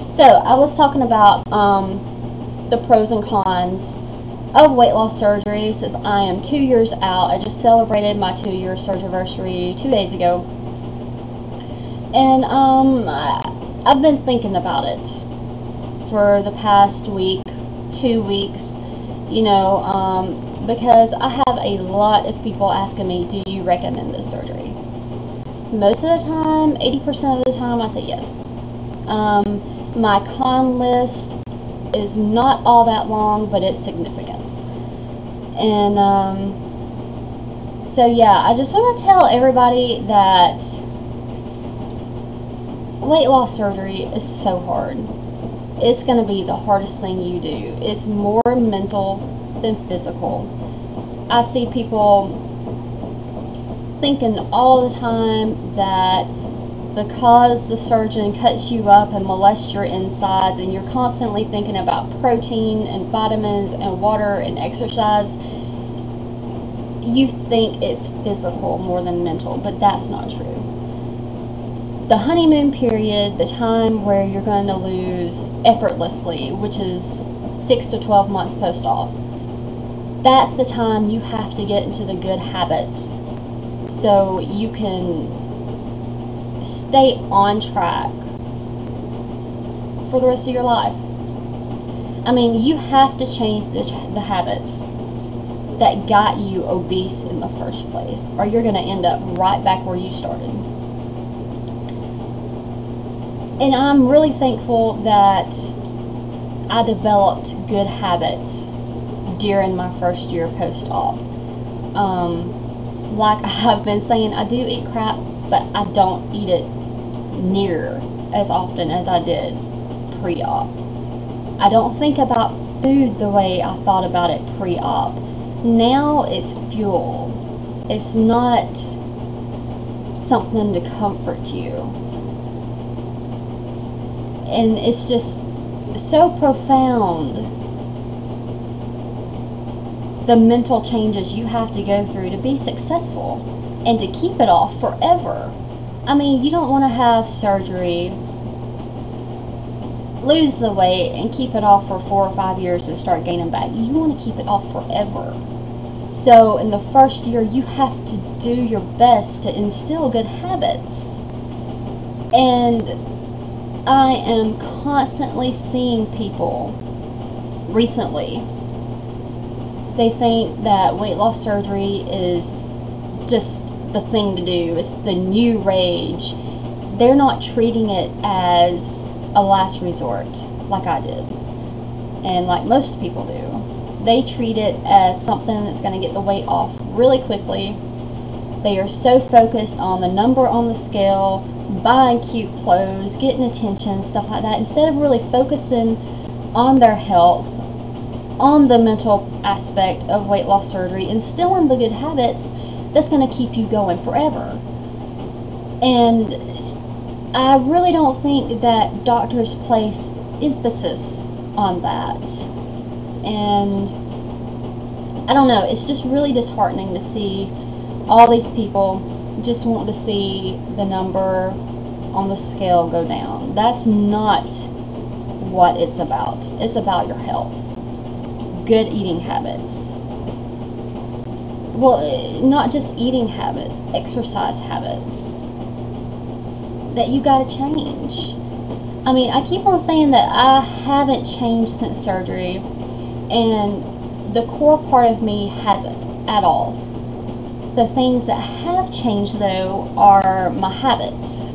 So I was talking about the pros and cons of weight loss surgery since I am 2 years out. I just celebrated my 2-year surgery 2 days ago. And I've been thinking about it for the past week, 2 weeks, because I have a lot of people asking me, do you recommend this surgery? Most of the time, 80% of the time, I say yes. My con list is not all that long, but it's significant. And so yeah, I just want to tell everybody that weight loss surgery is so hard. It's going to be the hardest thing you do. It's more mental than physical. I see people thinking all the time that because the surgeon cuts you up and molests your insides and you're constantly thinking about protein and vitamins and water and exercise, you think it's physical more than mental, but that's not true. The honeymoon period, the time where you're going to lose effortlessly, which is 6 to 12 months post-op, that's the time you have to get into the good habits so you can stay on track for the rest of your life. I mean, you have to change the habits that got you obese in the first place, or you're going to end up right back where you started. And I'm really thankful that I developed good habits during my first year post-op. Like I've been saying, I do eat crap, but I don't eat it near as often as I did pre-op. I don't think about food the way I thought about it pre-op. Now it's fuel. It's not something to comfort you. And it's just so profound, the mental changes you have to go through to be successful and to keep it off forever. I mean, you don't want to have surgery, lose the weight, and keep it off for 4 or 5 years and start gaining back. You want to keep it off forever. So in the first year, you have to do your best to instill good habits. And I am constantly seeing people recently, they think that weight loss surgery is just the thing to do. It's the new rage. They're not treating it as a last resort like I did, and like most people do. They treat it as something that's going to get the weight off really quickly. They are so focused on the number on the scale, buying cute clothes, getting attention, stuff like that, instead of really focusing on their health, on the mental aspect of weight loss surgery, instilling the good habits that's going to keep you going forever. And I really don't think that doctors place emphasis on that. And I don't know, it's just really disheartening to see all these people just want to see the number on the scale go down. That's not what it's about. It's about your health. Good eating habits. Well, not just eating habits, exercise habits that you gotta change. I mean, I keep on saying that I haven't changed since surgery, and the core part of me hasn't at all. The things that have changed, though, are my habits.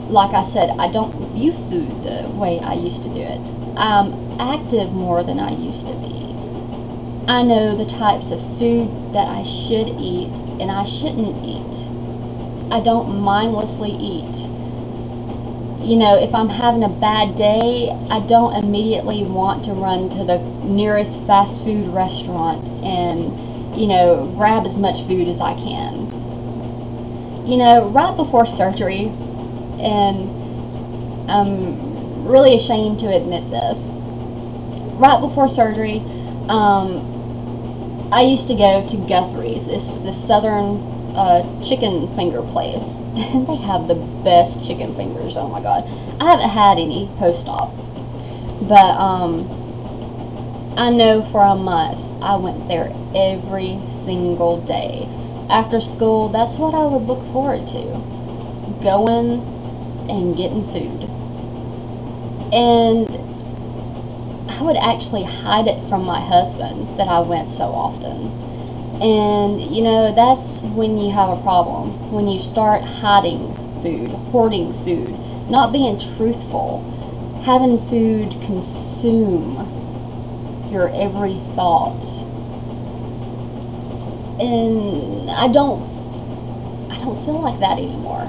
Like I said, I don't view food the way I used to do it. I'm active more than I used to be. I know the types of food that I should eat and I shouldn't eat. I don't mindlessly eat. You know, if I'm having a bad day, I don't immediately want to run to the nearest fast food restaurant and, grab as much food as I can. Right before surgery, and I'm really ashamed to admit this, right before surgery, I used to go to Guthrie's. It's the southern chicken finger place, and they have the best chicken fingers. Oh my god. I haven't had any post-op, but I know for a month I went there every single day. After school, that's what I would look forward to. Going and getting food. And I would actually hide it from my husband that I went so often. And, you know, that's when you have a problem. When you start hiding food, hoarding food, not being truthful, having food consume your every thought. And I don't feel like that anymore.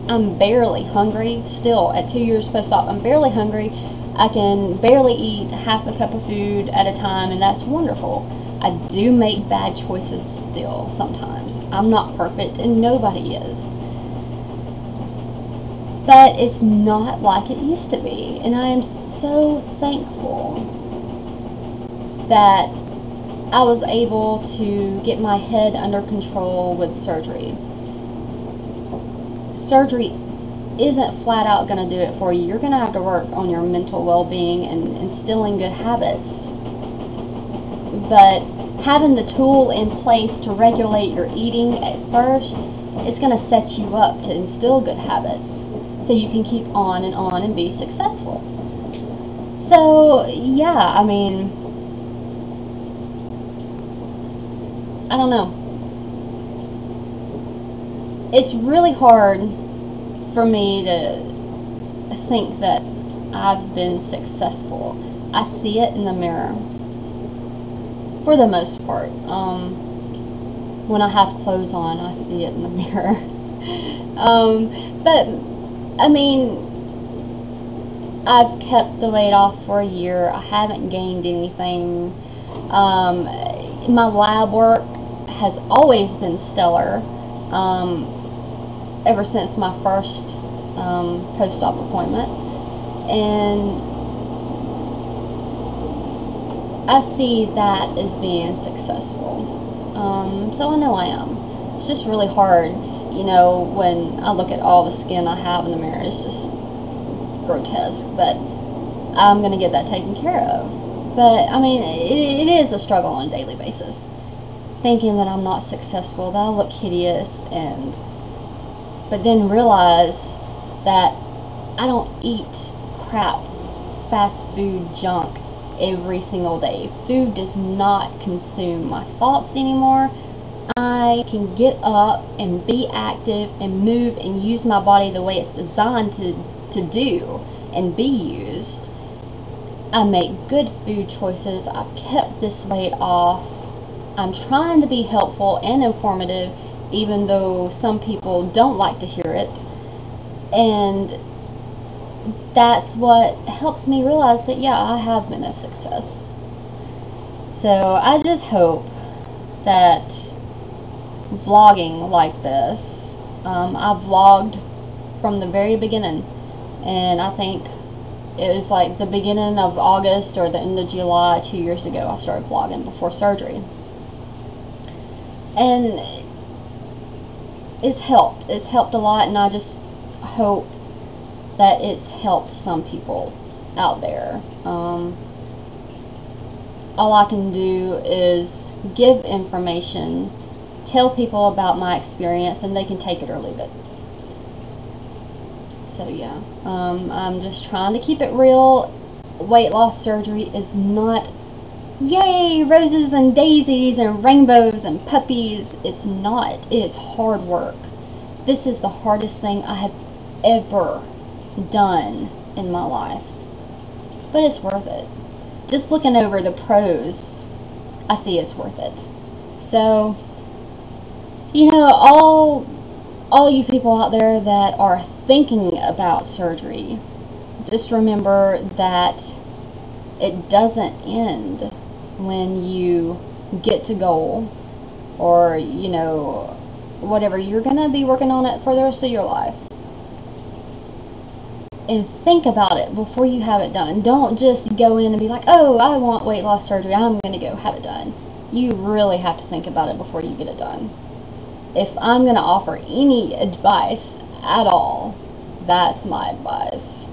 I'm barely hungry still at 2 years post-op. I'm barely hungry. I can barely eat half a cup of food at a time, and that's wonderful. I do make bad choices still sometimes. I'm not perfect, and nobody is. But it's not like it used to be, and I am so thankful that I was able to get my head under control with surgery. Surgery isn't flat out going to do it for you. You're going to have to work on your mental well-being and instilling good habits. But having the tool in place to regulate your eating at first, it's going to set you up to instill good habits so you can keep on and be successful. So, yeah, I mean, I don't know. It's really hard for me to think that I've been successful. I see it in the mirror, for the most part. When I have clothes on, I see it in the mirror. But, I mean, I've kept the weight off for a year. I haven't gained anything. My lab work has always been stellar. Ever since my first post-op appointment, and I see that as being successful. So I know I am. It's just really hard, you know, when I look at all the skin I have in the mirror. It's just grotesque, but I'm going to get that taken care of. But, I mean, it is a struggle on a daily basis. Thinking that I'm not successful, that I look hideous, but then realize that I don't eat crap, fast food junk every single day. Food does not consume my thoughts anymore. I can get up and be active and move and use my body the way it's designed to do and be used. I make good food choices. I've kept this weight off. I'm trying to be helpful and informative, even though some people don't like to hear it. And that's what helps me realize that, yeah, I have been a success. So I just hope that vlogging like this, I vlogged from the very beginning, and I think it was like the beginning of August or the end of July 2 years ago I started vlogging before surgery. And it's helped a lot, and I just hope that it's helped some people out there. All I can do is give information, tell people about my experience, and they can take it or leave it. So yeah, I'm just trying to keep it real. Weight loss surgery is not, yay, roses and daisies and rainbows and puppies. It's not. It is hard work. This is the hardest thing I have ever done in my life. But it's worth it. Just looking over the pros, I see it's worth it. So, you know, all you people out there that are thinking about surgery, just remember that it doesn't end when you get to goal, or, you know, whatever. You're going to be working on it for the rest of your life. And think about it before you have it done. Don't just go in and be like, oh, I want weight loss surgery, I'm going to go have it done. You really have to think about it before you get it done. if I'm going to offer any advice at all, that's my advice.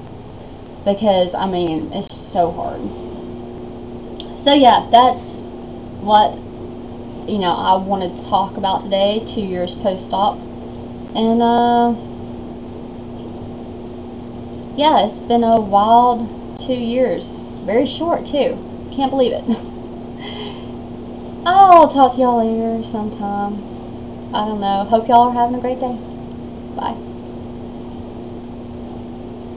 Because, I mean, it's so hard. So, yeah, that's what, I wanted to talk about today, 2 years post-op. And, yeah, it's been a wild 2 years. Very short, too. Can't believe it. I'll talk to y'all later sometime. I don't know. Hope y'all are having a great day. Bye.